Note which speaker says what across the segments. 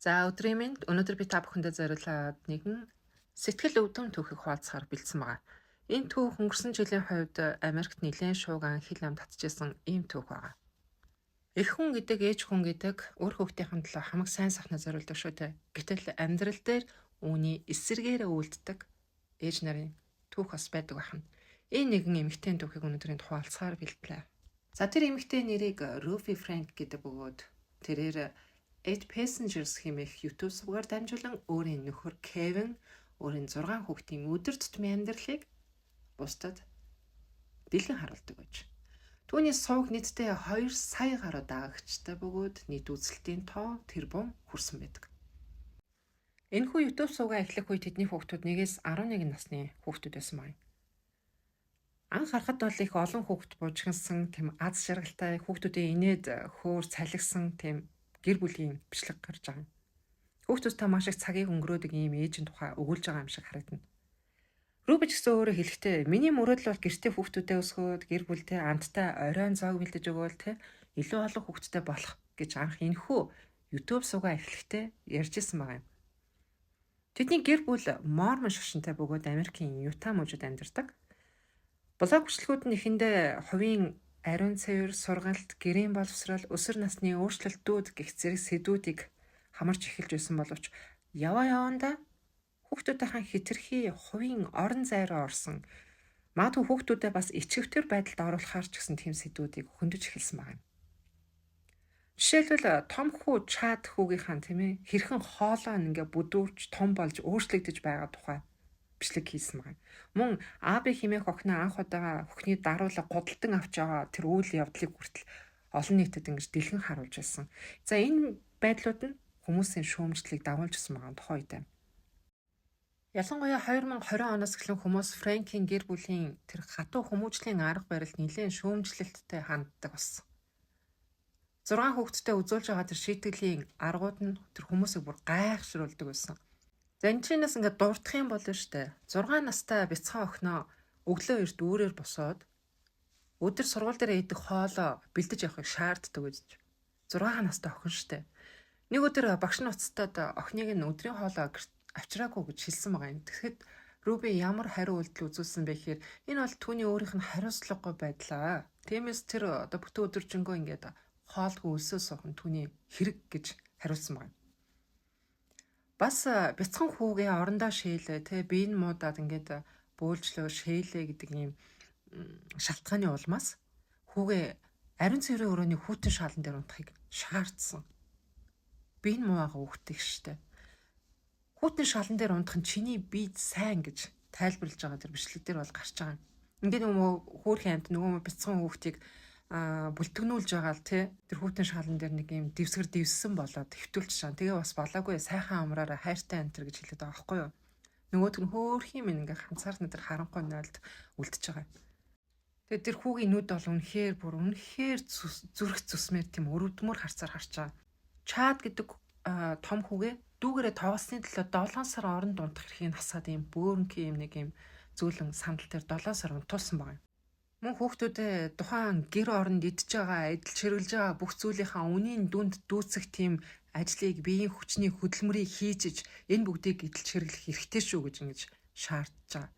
Speaker 1: За өдрийн мэнд өнөөдөр би та бүхэндээ зориулаад нэгэн сэтгэл өвдөн түүхийг хуваалцахаар бэлдсэн байгаа. Энэ түүх өнгөрсөн жилийн хувьд Америкт нэлээд шууган хил ам татчихсан ийм түүх байгаа. Эх хүн гэдэг ээж хүн гэдэг өөр хүүхдийн төлөө хамаг сайн сайхнаа зориулдаг шүү дээ. Гэтэл амьдрал дээр үүний эсэргээрээ үлддэг ээж нарын түүх бас байдаг байна. Энэ нэгэн эмэгтэй түүхийг өнөөдрийн хуваалцахаар бэлдлээ. За тэр эмэгтэй нэрийг Ruby Frank гэдэг бөгөөд тэрээр Eight Passengers хэмээх YouTube сувгаар дамжуулан өөрийн нөхөр Kevin өөрийн 6 хүүхдийн өдөр тутмын амьдралыг бусдад дэлгэн харуулдаг байж. Түүний сувг нийтдээ 2 сая гаруй даагчтай бөгөөд нийт үзэлтийн тоо тэрбум хүрсэн байдаг. Энэхүү YouTube сувгаа эхлэх үед тэдний хүүхдүүд 1-11 насны хүүхдүүд байсан байна. Анх харахад бол их олон хүүхд буужгансан тэм аз жаргалтай хүүхдүүдийн инээд хөөр цалигсан тэм гэр бүлийн бичлэг гарч байгаа. Хүүхдүүдтэй маш их цагийг өнгөрөөдөг ийм ээжийн тухай өгүүлж байгаа юм шиг харагдана. Руби ч гэсэн өөрөө хэлэхдээ миний мөрөөдөл бол гэртээ хүүхдүүдээ өсгөөд гэр бүлтэй амттай оройн зоог бэлдэж өгөөл те илүү олон хүүхдтэй болох гэж анх энэхүү YouTube сувгаа эхлэхдээ ярьжсэн байгаа юм. Тэдний гэр бүл Мормон шашинтай бөгөөд Америкийн Юта мужид амьдардаг. Блог бичлэгүүд нь эхэндээ хувийн ариун цэвэр, сургалт, гэрийн боловсрал, өсвөр насны өөрчлөлтүүд гэх зэрэг сэдвүүдийг хамарч эхэлж байсан боловч яваандаа хүүхдүүдийн хэтэрхий хувийн орон зай руу орсон. Магадгүй хүүхдүүдээ бас ичгэвтер байдалд оруулахаар ч гэсэн тийм сэдвүүдийг хөндөж эхэлсэн байна. Жишээлбэл том хүү Чад хүүгийнхэн тийм ээ хэрхэн хоолоо ингээ бүдүүрч том болж өөрчлөгдөж байгаа тухай бичлэг хийсэн байна. Мөн Аби хэмээх охиноо анх удаага хөхний даруулга гудалдан авч байгаа тэр үйл явдлыг хүртэл олон нийтэд ингэж дэлгэн харуулж байсан. За энэ байдлууд нь хүмүүсийн шүүмжлэлийг дагуулжсэн байгаа тухай үед. Ялангуяа 2020 оноос эхлэн хүмүүс Фрэнкийн гэр бүлийн тэр хатуу хүмүүжлийн арга барилд нэлээд шүүмжлэлттэй ханддаг болсон. 6 хүүхэдтэй үзүүлж байгаа тэр шийтгэлийн аргууд нь тэр хүмүүсийг бүр гайхшруулдаг байсан. За энэ чинээс ингээд дурдах юм болно штэ. 6 настай бяцхан охиноо өглөө эрт үүрээр босоод өдөр сургууль дээр идэх хоолоо бэлдэж явахыг шаарддаг гэж. 6 настай охин штэ. Нэг өдөр багш нь уцтаад охиныг нь өдрийн хоолоо авчираагүй гэж хэлсэн байгаа юм. Тэгэхэд Руби ямар хариу үйлдэл үзүүлсэн бэ гэхээр энэ бол түүний өөрийнх нь хариуцлагагүй байдлаа. Тиймээс тэр бүтэн өдөржингөө ингээд хоолгүй өлсөө суух нь түүний хэрэг гэж хариулсан байна. Бас бяцхан хүүгээ орондоо шээлээ те биеийн муудаад ингээд бөөлжлөө шээлээ гэдэг ийм шалтгааны улмаас хүүгээ ариун цэврийн өрөөний хүүтэн шалан дээр унтахыг шаардсан. Биеийн муугаа хүүхдээ штэ. Хүүтэн шалан дээр унтах нь чиний биед сайн гэж тайлбарлаж байгаа тэр бичлэг дээр бол гарч байгаа юм. Ингээд нөгөө хөөрхөн амт нөгөө бяцхан хүүхдийг бүлтгнүүлж байгаа л тий тэр хүүтэн шалан дээр нэг юм дэвсгэр дэвссэн болоод хэвтүүлж чаана. Тэгээ бас болоогүй сайхан амраараа хайртай антер гэж хэлээд байгаа байхгүй юу. Нөгөөт нь хөөрхийн минь ингээ ганцаарна тэр харанхуй нойлд үлдчихэж байгаа. Тэгээ тэр хүүгийн нүд бол үнэхээр зүрх зүсмээр тийм өрөвдмөр харцаар харж байгаа. Чад гэдэг том хүүгээ дүүгээрээ тоглосны төлөө 7 сар оронд унтах эрхийг насаад ийм бөөрнгийн юм нэг юм зөөлөн сандал дээр 7 сар унтуулсан байгаа юм. Мөн хүүхдүүдээ тухайн гэр оронд идж байгаа, эдэлж хэрүүлж байгаа бүх зүйлийнхаа үнийн дүнд дүүцэх тийм ажлыг биеийн хүчний хөдөлмөрийг хийж энэ бүгдийг эдэлж хэрэглэх хэрэгтэй шүү гэж ингэж шаардж байгаа.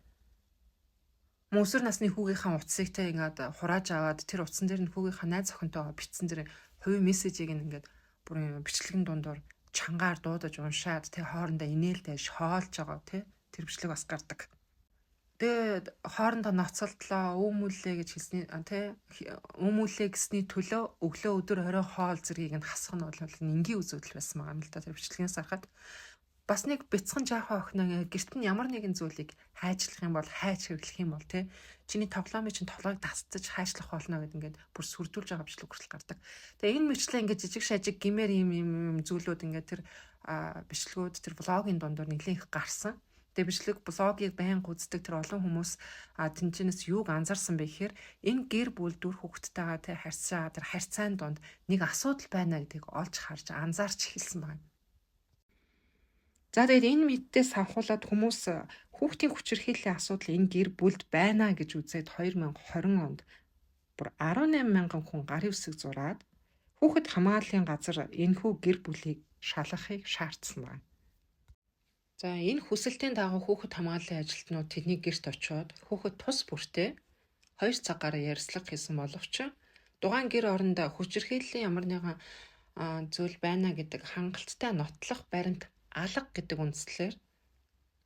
Speaker 1: Мөн өсвөр насны хүүгийнхаа утсыг те ингээд хурааж аваад тэр утсан дээр нь хүүгийнхаа найз охинтойгоо бичсэн тэр хувийн мессежийг ингээд бүр бичлэгэн дундуур чангаар дуудаж уншаад те хоорондоо инээлдэж хоолж байгаа те тэр бичлэг бас гардаг. Тэгээд хоорондоо ноцолдлоо өөмүүлээ гэж хэлсний тий өөмүүлээ гэсний төлөө өглөө өдөр орой хоол зэргийг нь хасах нь бол энгийн үзүүлэл байсан байгаа юм л да тэр бичлэгээс харахад бас нэг бяцхан жаахан охиноо гэрт нь ямар нэгэн зүйлийг хайжлах юм бол хайж хэрэглэх юм бол тий чиний тоглоомын чинь тоглоог дасцаж хайшлах болно гэд ингээд бүр сүрдүүлж байгаа бичлэг хүртэл гардаг. Тэгээ энэ мэтлээ ингээд жижиг шажиг гимээр юм зүйлүүд ингээд тэр бичлэгүүд тэр влогийн дундуур нэлээд их гарсан. Тэгээ бичлэг блогийг байн гүйцэтгэг тэр олон хүмүүс тэнцэнэс юуг анзаарсан бэ гэхээр энэ гэр бүл дүр хүүхдтэйгээ тэ харьцаа тэр харьцаан донд нэг асуудал байна гэдгийг олж харж анзаарч эхэлсэн байна. За тэгээд энэ мэддээс авахуулаад хүмүүс хүүхдийн хүчирхийллийн асуудал энэ гэр бүлд байна гэж үзээд 2020 онд бүр 18,000 хүн гарын үсэг зураад хүүхэд хамгааллын газар энэхүү гэр бүлийг шалгахыг шаардсан байна. За энэ хүсэлтийн дагуу хүүхэд хамгааллын ажилтнууд тэдний гэрт очиод хүүхэд тус бүртээ 2 цагаараа ярьцлага хийсэн боловч дугаан гэр оронд хүчирхийллийн ямар нэгэн зүйл байна гэдэг хангалттай нотлох баримт алга гэдэг үндслээр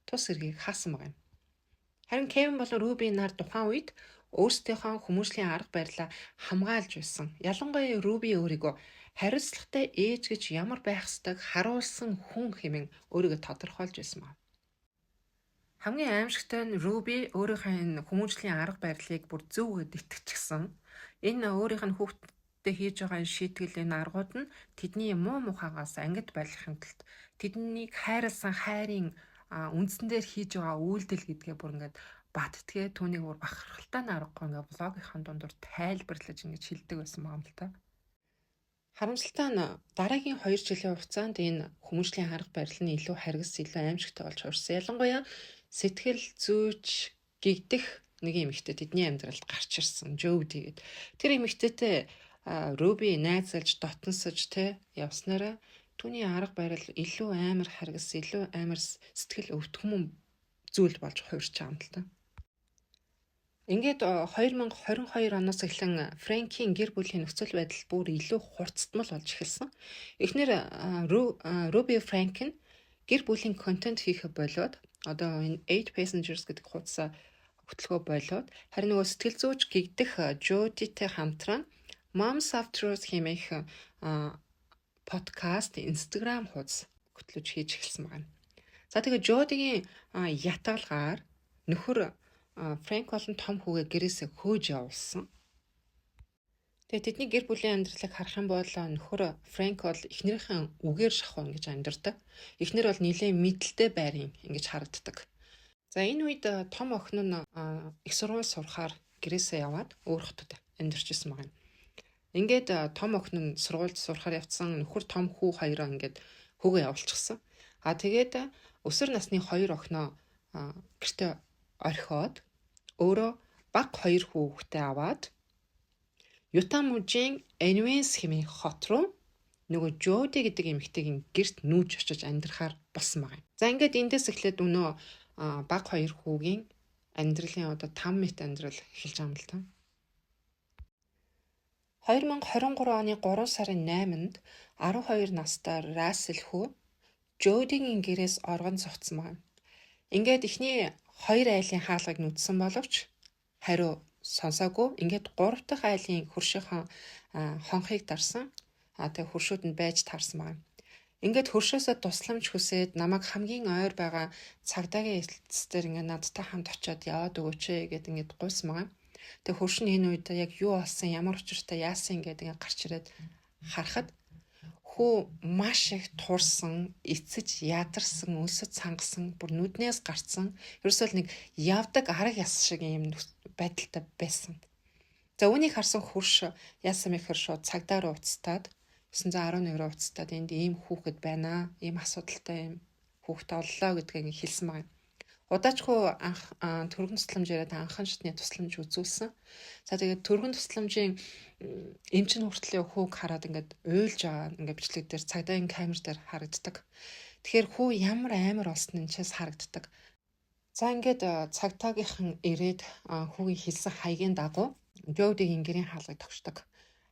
Speaker 1: тус эргийг хаасан байна. Харин Кевин болон Руби нар тухайн үед өөрсдийнхөө хүмүүжлийн арга барилаа хамгаалж байсан. Ялангуяа Руби өөрийгөө хариуцлагатай ээж гэж ямар байх ёстойг харуулсан хүн хэмээн өөрийгөө тодорхойлж байсан байна. Хамгийн аимшигтай нь Руби өөрийнхөө энэ хүмүүжлийн арга барилыг бүр зөв гэд итгэчихсэн. Энэ өөрийнх нь хүүхдтэй хийж байгаа шийтгэлийн аргууд нь тэдний муу мухагаас ангид байлгахын тулд тэднийг хайрлсан хайрын үндсэн дээр хийж байгаа үйлдэл гэдгээ бүр ингээд баттгээ түүнийг бүр бахархалтай наргагүй ингээд блогийнхаа дундуур тайлбарлаж ингэж хэлдэг байсан юм л та. Харамсалтай нь дараагийн 2 жилийн хугацаанд энэ хүмүүжлийн арга барил нь илүү харгас илүү аимшигтай болж хувирсан. Ялангуяа сэтгэл зүйч гэгдэх нэг эмэгтэй тэдний амьдралд гарч ирсэн. Жоуди гэд. Тэр эмэгтэйтэй Руби найзалж дотносож явснараа түүний арга барил илүү амар харгас, илүү амар сэтгэл өвтгмөн зүйл болж хувирч байгаа юм л та. Ингээд 2022 оноос эхлэн Фрэнкийн гэр бүлийн нөхцөл байдал бүр илүү хурцтмал болж эхэлсэн. Эхнэр Руби Фрэнк нь гэр бүлийн контент хийх болоод одоо энэ 8 Passengers гэдэг хуудасаа хөтөлбөр болоод харин нөгөө сэтгэл зүйч гэгдэх Жодитэй хамтран Moms After Us хэмээх подкаст, Instagram хуудас хөтлөж хийж эхэлсэн байна. За тэгээ Жодигийн ятгалгаар нөхөр Фрэнк болон том хүүгээ гэрээсээ хөөж явуулсан. Тэгээ тэдний гэр бүлийн амьдралыг харах юм бол нөхөр Фрэнк бол эхнэрийнхээ үгээр шахуу ингэж амьдардаг. Эхнэр бол нэлээд мэдлэлтэй байрын ингэж харагддаг. За энэ үед том охин нь их сургууль сурахаар гэрээсээ яваад өөр хотод амьдарч ирсэн байна. Ингээд том охин нь сургуульд сурахаар явцсан нөхөр том хүү хоёроо ингээд хүүгээ явуулчихсан. Тэгээд өсвөр насны 2 охиноо гэртээ орхиод өөрөө баг 2 хүүхдээ аваад Юта мужийн Энвенс хэмээх хот руу нөгөө Жоди гэдэг эмэгтэйгийн гэрт нүүж очиж амьдрахаар болсон байна. За ингээд эндээс эхлээд өнөө баг 2 хүүгийн амьдралын одоо 5 мэт амьдрал эхэлж байгаа юм л та. 2023 оны 3 сарын 8-нд 12 настай Рассел хүү Жодигийн гэрээс оргон цогцсон байна. Ингээд эхний 2 айлын хаалгыг нүдсэн боловч хариу сонсоогүй. Ингээд 3 дахь айлын хөршийнхөө хонхыг дарсан. Тэгээ хөршүүд нь байж таарсан байна. Ингээд хөршөөсөө тусламж хүсээд намайг хамгийн ойр байгаа цагдаагийн эцэстээр ингээд надтай хамт очиод яваад өгөөч гэд ингээд гуйсан байгаа. Тэгээ хөрш нь энэ үед яг юу болсон, ямар учиртай яасан гэдэг ингээд гарч ирээд харахад хүү маш их турсан, эцэж ядарсан, өлсөд сангасан, бүр нүднээс гарцсан. Ерөөсөө нэг явдаг арга яс шиг юм байдалтай байсан. За үүнийг харсан хөрш яасан мэхэр шууд цагдаа руу уцтаад 911 руу уцтаад энд ийм хүүхэд байна, ийм асуудалтай ийм хүүхэд оллоо гэдгийг хэлсэн байна. Удаачгүй анх түргэн тусламж яриад анхан шатны тусламж үзүүлсэн. За тэгээд түргэн тусламжийн эмчин хүртлийн хүүг хараад ингээд уйлж байгаа ингээд бичлэг дээр цагдаагийн камер дээр харагддаг. Тэгэхээр хүү ямар амар болсон нь чээс харагддаг. За ингээд цагдаагийнхан ирээд хүүгийн хэлсэн хаягийн дагуу Жодигийн гэрийн хаалгыг тогшдог.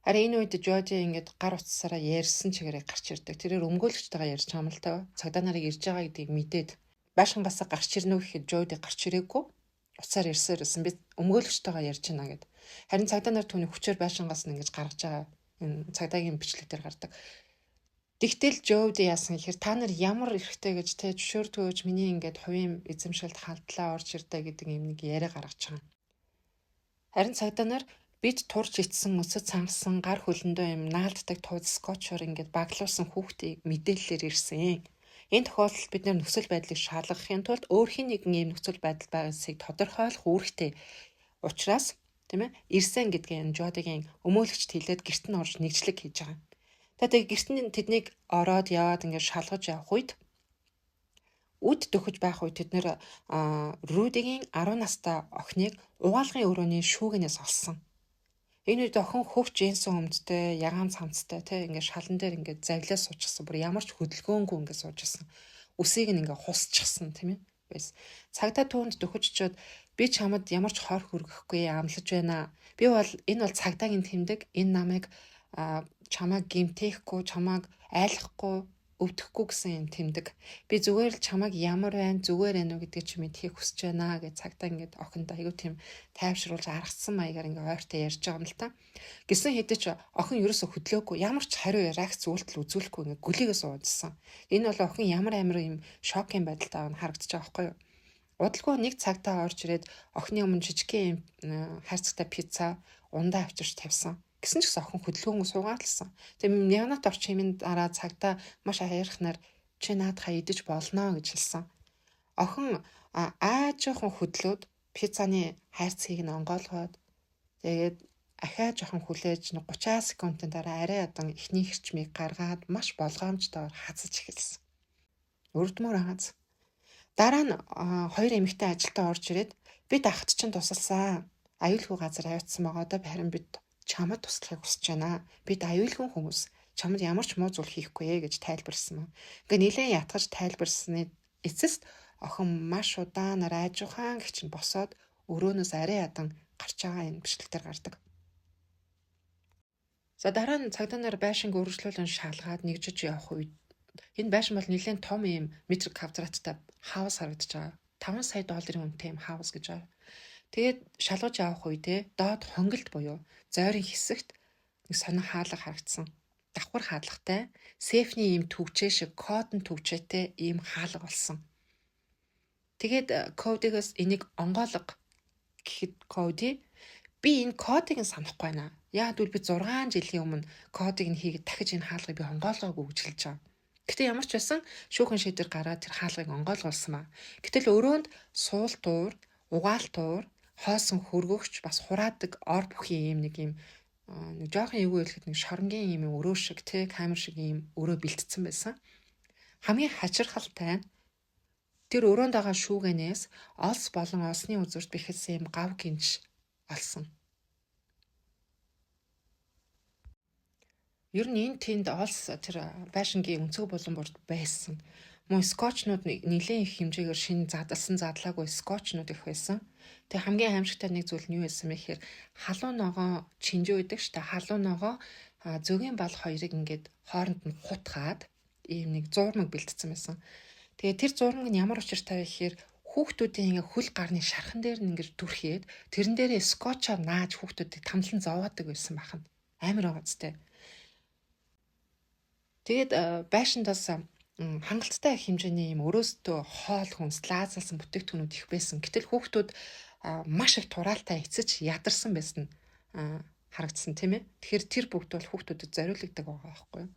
Speaker 1: Харин энэ үед Жоди ингээд гар утсаараа ярьсан чигээрээ гарч ирдэг. Тэрээр өмгөөлөгчтэйгээ ярьж байгаа юм л та. Цагдаа нарыг ирж байгаа гэдгийг мэдээд байшингаас гарч ирнэ үү гэхэд Жоди гарч ирээгүй. Уцаар ирсэн би өмгөөлөгчтэйгээ ярьж байна гэд. Харин цагдаа нар түүний хүчээр байшингаас нь ингэж гаргаж байгаа энэ цагдаагийн бичлэг дээр гардаг. Тэгтэл Жоди яасан гэхээр та нар ямар эрэхтэй гэж зөвшөөрдгөөж миний ингээд хувийн эзэмшилд халдлаа орж ирдэ гэдэг юм нэг яриа гаргаж байгаа. Харин цагдаа нар бид турж ицсэн өсөд цангасан гар хөлөндөө юм наалддаг тууд скотчор ингээд баглуулсан хүүхдийг мэдээлэлээр ирсэн. Энэ тохиолдолд бид нөхцөл байдлыг шалгахын тулд өөрхийн нэгэн ийм нөхцөл байдал байгаасыг тодорхойлох үүрэгтэй. Учираас тийм ээ ирсэн гэдгийг Жодигийн өмөөлөгчд хэлээд гэрт нь орж нэгжлэг хийж байгаа. Тэгээд гэрт нь тэднийг ороод яваад ингээд шалгаж явах үед үд дөхөж байх үед тэд нэр Рудигийн 10 настай охиныг угаалгын өрөөний шүүгэнээс олсон. Энэ үед охин хөвч энсэн өмдтэй, ягаан цамцтай те ингээд шалан дээр ингээд завлаа суучихсан. Бүр ямар ч хөдөлгөөнгүй ингээд суужсэн. Үсийг нь ингээд хусчихсан тийм ээ. Байс. Цагдаа түүнд дөхөжчөөд би чамд ямар ч хор хүргэхгүй амлаж байна. Би бол энэ бол цагдаагийн тэмдэг. Энэ намайг чамайг гимтэхгүй, чамайг айлахгүй, өвдөхгүй гэсэн юм тэмдэг. Би зүгээр л чамайг ямар байна, зүгээр байна уу гэдгийг чи мэдхийг хүсэж байна гэж цагдаа ингээд охиндоо айгүй тийм тайвшруулж аргацсан маягаар ингээд ойртой ярьж байгаа юм л та. Гэсэн хэдий ч охин ерөөсө хөдлөөгүй, ямар ч хариу реакц үйлдэл үзүүлэхгүй ингээд гүлийгээ суудсан. Энэ бол охин ямар амар юм шокийн байдалтай байгааг харагдаж байгаа байхгүй юу? Удалгүй нэг цагтаа орж ирээд охины өмнө жижигхэн юм хайрцагтай пицца ундаа авчирч тавьсан. Гэсэн ч гэсэн охин хөдөлгөөнгөө суугаалсан. Тэгээ Янат орчимын дараа цагтаа маш аярахнаар чи наадхаа идэж болно гэж хэлсэн. Охин жоохон хөдлөөд пиццаны хайрцгийг нь онгойлгоод тэгээд ахаа жоохон хүлээж 30 секундын дараа арай ядан эхний хэрчмийг гаргаад маш болгоомжтойгоор хазаж эхэлсэн. Өрдмөр хаз. Дараа нь хоёр эмэгтэй ажилтаа орж ирээд бид ахт чинь тусалсан. Аюулгүй газар авчихсан байгаа даа харин бид чамд туслахыг хүсэж байна. Бид аюулгүй хүмүүс. Чамд ямар ч муу зүйл хийхгүй гэж тайлбарсан. Ингээ нэлээд ятгаж тайлбарсны эцэст охин маш удаанаар айжуухан гэх чинь босоод өрөөнөөс арай ядан гарч байгаа энэ бичлэгтэр гардаг. За дараа нь цагдаа нар байшинг өргөжлүүлэн шалгаад нэгжиж явах үед энэ байшин бол нэлээд том юм метр квадраттай хаус харагдаж байгаа. 5 сая долларын үнэтэй юм хаус гэж байгаа. Тэгээд шалгаж явах үедээ доод хонголд буюу зойрын хэсэгт нэг сонин хаалга харагдсан. Давхар хаалгатай, сейфний ийм төвчээ шиг кодон төвчээтэй ийм хаалга болсон. Тэгээд кодигоос энийг онгойлго гэхэд коди би энэ кодыг нь санахгүй байна. Яг үл би 6 жилийн өмнө кодыг нь хийгээд дахиж энэ хаалгыг би онгойлгоогүй гэж хэлж байгаа. Гэтэ ямар ч байсан шүүхэн шийдвэр гараад тэр хаалгыг онгойлгуулсан ба. Гэтэл өрөөнд суул туур, угаал туур, хоосон хөргөгч бас хураадаг ор бүхий юм нэг жоохон эвгүй хэлэхэд нэг шоронгийн юм өрөө шиг те камер шиг юм өрөө бэлтцсэн байсан. Хамгийн хачирхалтай нь тэр өрөөнд байгаа шүүгэнээс олс болон олсны үзүүрт бэхэлсэн юм гав гинж олсон. Ер нь энэ тэнд олс тэр байшингийн өнцөг булан бүрт байсан. Мөн скотчнууд нэлээд их хэмжээгээр шинэ задлсан задлаагүй скотчнууд их байсан. Тэгээ хамгийн аимшигтай нэг зүйл нь юу байсан бэ гэхээр халуун ногоо чинжүү байдаг штэ. Халуун ногоо зөгийн бал хоёрыг ингээд хооронд нь хутгаад ийм нэг зуурмаг бэлтцсэн байсан. Тэгээ тэр зуурмаг нь ямар учиртай вэ гэхээр хүүхдүүдийн ингээ хөл гарны шархан дээр нь ингээд дүрхээд тэрэн дээрээ скотчоор нааж хүүхдүүдийг тамлан зовоодаг байсан бахан. Амар байгаа зү. Тэгээд байшиндаас хангалттай хэмжээний юм өрөөстөө хоол хүнс лаазалсан бүтээгдэхүүнүүд их байсан. Гэтэл хүүхдүүд маш их тураалтай эцэж ядарсан байсан харагдсан тийм ээ. Тэгэхээр тэр бүгд бол хүүхдүүдэд зориулагддаг байгаа байхгүй юу?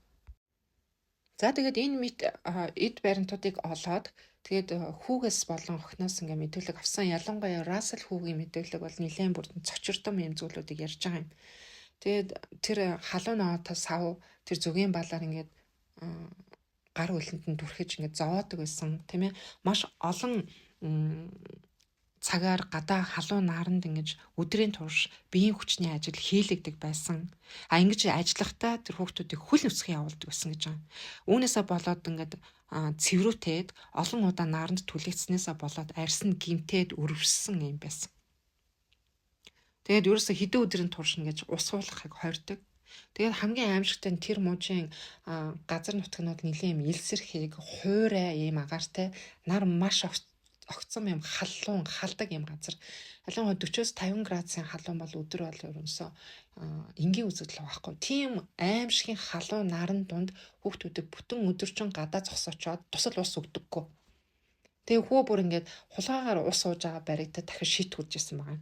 Speaker 1: За тэгээд энэ эд баримтуудыг олоод тэгээд хүүгээс болон охиноос ингээ мэдүүлэг авсан. Ялангуяа Рассел хүүгийн мэдүүлэг бол нэлээд бүрдэн цочирдом юм зүйлүүдийг ярьж байгаа юм. Тэгээд тэр халуун ногоотой сав тэр зүгийн балаар ингээд гар үлэнд нь дүрхэж ингээд зовоодаг байсан тийм ээ. Маш олон цагаар гадаа халуун наранд ингэж өдрийн турш биеийн хүчний ажил хийлэгдэг байсан. Ингэж ажиллахдаа тэр хүүхдүүдийг хөл нүцгэн явуулдаг байсан гэж байгаа. Үүнээсээ болоод ингээд цэврүүтээд олон удаа наранд түлэгдснээсээ болоод арьс нь гимтээд өрөвссөн юм байсан. Тэгээд ерөөсө хэдэн өдрийн турш ингэж ус уулгахыг хордог. Тэгээд хамгийн аимшигтай нь тэр мужийн газар нутгнууд нэлээд юм элсэрхийг хуурай ийм агаартай нар маш огцом юм халуун халдаг юм газар. Ялангуяа 40-50 градусын халуун бол өдөр бол ерөнсөө энгийн үзэгдэл байхгүй. Тийм аимшигын халуун наран дунд хүүхдүүдэд бүтэн өдөржин гадаа зогсоочоод тусал ус өгдөггүй. Тэгээ хүү бүр ингээд хулгайгаар ус ууж байгаа баригдаад дахиж шийт хүрж исэн байгаа.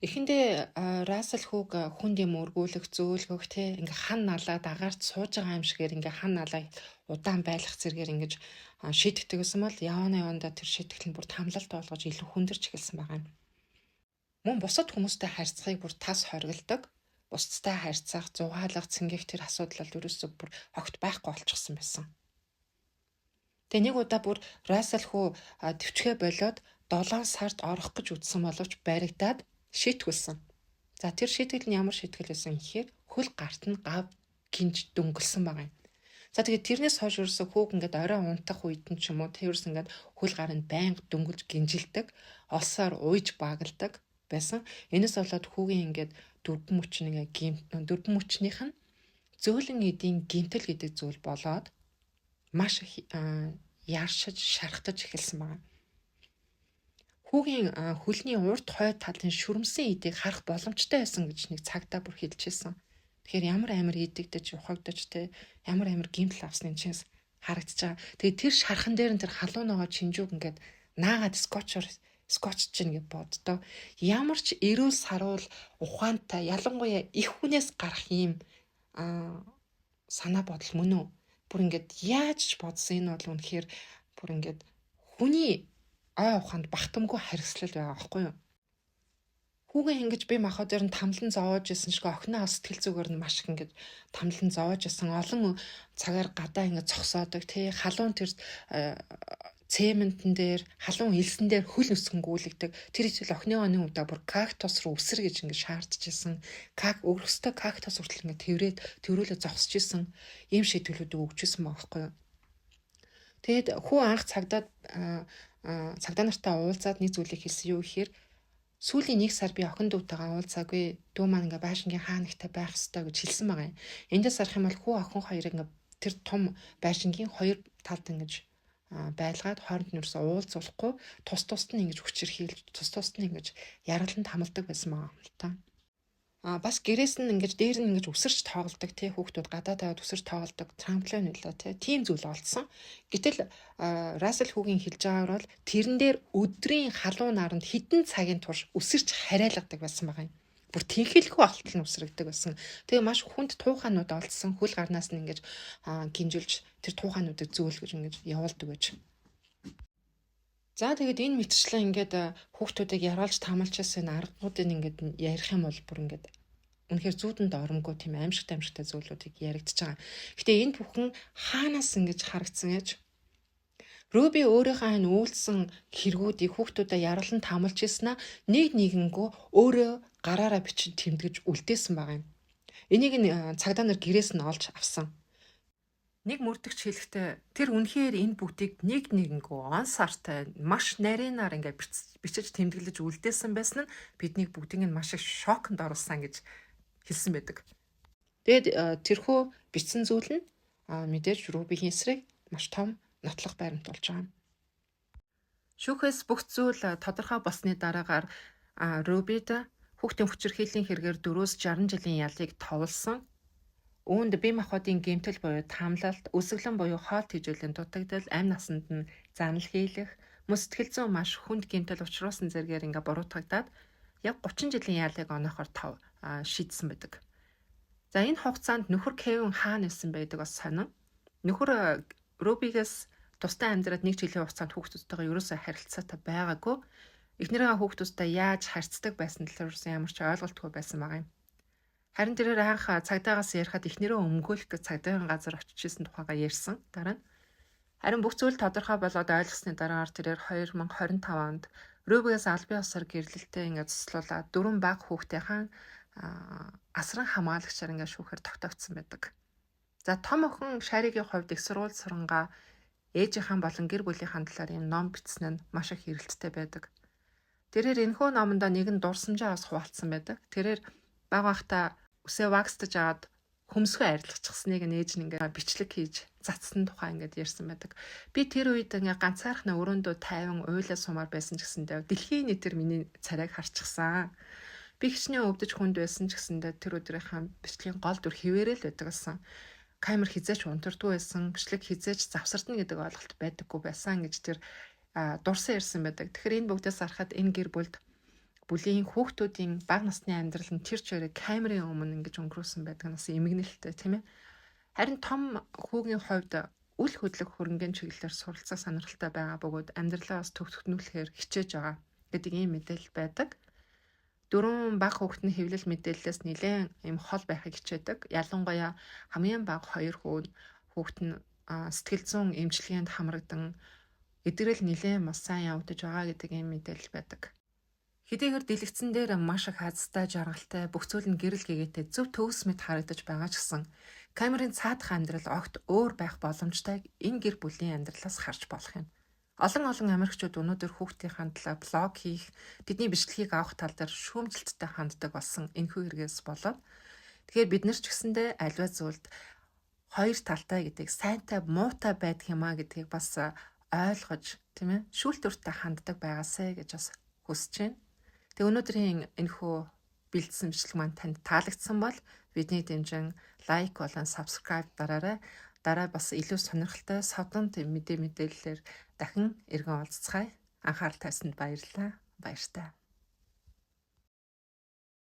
Speaker 1: Эхэндээ Рассел хүүг хүнд юм өргүүлэх, зөөлгөх те ингээ хан налаад агаарт сууж байгаа юм шигээр ингээ хан налаа удаан байлгах зэрэгээр ингэж шийдэгдэг гэсэн бол явандаа тэр шийтгэл нь бүр тамлалт болгож илүү хүндэрч эхэлсэн байгаа юм. Мөн бусад хүмүүстэй харьцахыг бүр тас хоригддаг. Бусдтай харьцах, зугаалах, цэнгэх тэр асуудал бол ерөөсөө бүр огт байхгүй болчихсон байсан. Тэгээ нэг удаа бүр Рассел хүү төвчгээ болоод 7 сард орох гэж үтсэн боловч баригдаад шийтгүүлсэн. За тэр шийтгэл нь ямар шийтгэл байсан гэхээр хөл гарт нь гав гинж дөнгөлсөн байгаа юм. За тэгээд тэрнээс хойш ерөөсө хүүг ингээд орой унтах үед нь ч юм уу тэрс ингээд хөл гар нь байнга дөнгөлж гинжилдэг, олсоор уйж багалдаг байсан. Энэс болоод хүүгийн ингээд дөрвөн мөчнийх нь зөөлөн эдийн гинтэл гэдэг зүйл болоод маш яаршиж шархтаж эхэлсэн байна. Хүүгийн хөлний урд хойд талын шүрмсэн эдийг харах боломжтой байсан гэж нэг цагдаа бүр хэлжсэн. Тэгэхээр ямар амар идэгдэж ухагдаж те ямар амар гимтэл авсны чинь харагдаж байгаа. Тэгээд тэр шархан дээр нь тэр халуун ногоо чинжүүг ингээд наагаад скотч чинь гэж боддоо. Ямар ч эрүүл саруул ухаантай ялангуяа их хүнээс гарах юм санаа бодол мөн үү? Бүр ингээд яаж ч бодсон энэ бол үнэхээр бүр ингээд хүний ой ухаанд багтамгүй харьцлал байгаа байхгүй юу? Хүүгээ ингэж би махаа дээр нь тамлан зовоож исэн шиг охиноо сэтгэл зүгээр нь маш их ингэж тамлан зовоож исэн олон цагаар гадаа ингэж зогсоодог тий халуун тэр цементэн дээр халуун элсэн дээр хөл өсгөнгүүлэгдэг тэр ихэл охиныгоо нэг удаа бүр кактус руу өсөр гэж ингэж шаардж исэн өөрөөсөө кактус хүртэл ингэ тэрүүлээ зогсож исэн ийм шийдвэрлүүд өгчсэн байгаа байхгүй юу? Тэгэд хүү анх цагдаа нартай уулзаад нэг зүйлийг хэлсэн юу гэхээр сүүлийн 1 сар би охин дүүтэйгээ уулзаагүй дүү маань ингээ байшингийн хаанагтай байх ёстой гэж хэлсэн байгаа юм. Эндээс харах юм бол хүү охин хоёрыг ингээ тэр том байшингийн хоёр талд ингэж байлгаад хооронд нь ерөөсөө уулзуулахгүй тус нь ингэж хүчирхийлж тус нь ингэж яргаланд хамалдаг байсан байгаа юм л та. Бас гэрээс нь ингэж дээр нь ингэж өсөрч тоглодог тий хүүхдүүд гадаа тавиад өсөрч тоглодог трамплин үлээ тий тийм зүйл олдсон. Гэтэл Рассел хүүгийн хэлж байгаагаар бол тэрэн дээр өдрийн халуун наранд хідэн цагийн турш өсөрч харайлгадаг байсан байгаа юм. Бүр тэнхэлгүй алтал нь өсрөгдөг байсан. Тэгээ маш хүнд туухаанууд олдсон. Хөл гарнаас нь ингэж гинжилж тэр туухаануудыг зөөлгөж ингэж явуулдаг гэж. За тэгээд энэ мэтчлэн ингээд хүүхдүүдийг яруулж таамалчсан аргуудыг ингээд ярих юм бол бүр ингээд үнэхээр зүүдэнд оромгүй тийм аимшигтай зүйлүүдийг яригдчихэж байгаа. Гэтэ энэ бүхэн хаанаас ингэж харагдсан ээж? Руби өөрийнхөө энэ үйлсэн хэрэгүүдийг хүүхдүүдэд яруулан таамалж ирсэн нэг нэгэнгөө өөрөө гараараа бичиж тэмдгэж үлдээсэн байгаа юм. Энийг цагдаа нар гэрээс нь олж авсан. Нэг мөрдөгч хэлэхдээ тэр үнэхээр энэ бүгдийг нэг нэгэнгөө он сартай маш нарийнаар ингээд бичиж тэмдэглэж үлдээсэн байсан нь биднийг бүгдийг нь маш их шоконд оруулсан гэж хэлсэн байдаг. Тэгэд тэрхүү бичсэн зүйл нь мэдээж Рубигийн эсрэг маш том нотлох баримт болж байгаа юм. Шүүхээс бүх зүйл тодорхой болсны дараагаар Рубид хүүхдийн хүчирхийллийн хэрэгээр 4-60 жилийн ялыг товлсон. Үүнд бие махбодын гэмтэл буюу таамлалт, өсөглөн буюу хоол тэжээлийн дутагдал, амь насанд нь занал хийлэх, мөс сэтгэл зүйн маш хүнд гэмтэл учруулсан зэргээр ингээ буруутгагдаад яг 30 жилийн ялыг оноохоор шийдсэн байдаг. За энэ хугацаанд нөхөр Кевин хаана исэн байдаг бас сонин. Нөхөр Рубигээс тустай амьдраад 1 жилийн хугацаанд хүүхдүүдтэйгээ ерөөсөө харилцаатай байгаагүй. Эхнэрээ хүүхдүүдтэй яаж харьцдаг байсан талаар ямар ч ойлголтгүй байсан байгаа юм. Харин тэрээр анх цагдаагаас ярихад эхнэрээ өмгөөлөх гэж цагдаагийн газар очижсэн тухайгаа ярьсан. Дараа нь харин бүх зүйл тодорхой болоод ойлгосны дараагаар тэрээр 2025 онд Рубигээс албан ёсоор гэрлэлтэд ингээд цуслуулаад 4 бага хүүхдийнхээ асран хамгаалагчаар ингээд шүүхээр тогтоогдсон байдаг. За том охин Шаригийн хувьд их сургууль сурангаа ээжийнхэн болон гэр бүлийнхэн талаар юм ном бичсэн нь маш их эрэлттэй байдаг. Тэрээр энэхүү номондоо нэгэн дурсамжаас хуваалцсан байдаг. Тэрээр бага бахта үсээ вакстаж аваад хөмсгөө арилгачихсныг нээж нь ингээд бичлэг хийж цацсан тухай ингээд ярьсан байдаг. Би тэр үед ингээд ганцаархнаа өрөөндөө тайван уйлаа сумаар байсан ч гэсэндээ дэлхийн нийтээр миний царайг харчихсан. Би хичнээн өвдөж хүнд байсан ч гэсэндээ тэр өдрийнхаа бичлэгийн гол дүр хിവэрэл байдаг гэсэн. Камер хизээч унтардгүй байсан, бичлэг хизээч завсардна гэдэг ойлголт байдаггүй байсан гэж тэр дурсан ярьсан байдаг. Тэгэхээр энэ бүгдээс харахад энэ гэр бүлийн хүүхдүүдийн бага насны амьдрал нь тэр чирээ камерын өмнө ингэж өнгөрөөсөн байдаг нь бас эмгэнэлтэй тийм ээ. Харин том хүүгийн хувьд үл хөдлөх хөрөнгөний чиглэлээр суралцах сонирхолтой байгаа бөгөөд амьдралаа бас төвтгнүүлэхээр хичээж байгаа гэдэг ийм мэдээлэл байдаг. 4 бага хүүхэд нь хэвлэл мэдээллээс нэлээд юм хол байхыг хичээдэг. Ялангуяа хамгийн бага 2 хүүхэд нь сэтгэл зүйн эмчилгээнд хамрагдан эдгэрэл нэлээд маш сайн явагдаж байгаа гэдэг ийм мэдээлэл байдаг. Хэдийгээр дэлгэцэн дээр маш их хазтай, жаргалтай, бүх зүйл нь гэрэл гэгээтэй зөв төгс мэт харагдаж байгаа ч гэсэн камерын цаадах амьдрал огт өөр байх боломжтойг энэ гэр бүлийн амьдралаас харж болох юм. Олон Америкчууд өнөөдөр хүүхдийн талаар блог хийх, тэдний бичлэгийг авах тал дээр шүүмжлэлттэй ханддаг болсон энэхүү хэрэгээс болоод тэгэхээр бид нар ч гэсэндээ альва зүйлд хоёр талтай гэдэг сайнтай муутай байдаг юм а гэдгийг бас ойлгож тийм ээ шүүлтүртэй ханддаг байгаасай гэж бас хүсэж байна. Тэгээ өнөөдрийн энэхүү бэлдсэн бичлэг маань танд таалагдсан бол бидний дэмжин лайк болон subscribe дараарай. Дараа бас илүү сонирхолтой содон мэдээллээр дахин иргэн уулзцгаая. Анхаарал тавьсанд баярлалаа. Баяртай.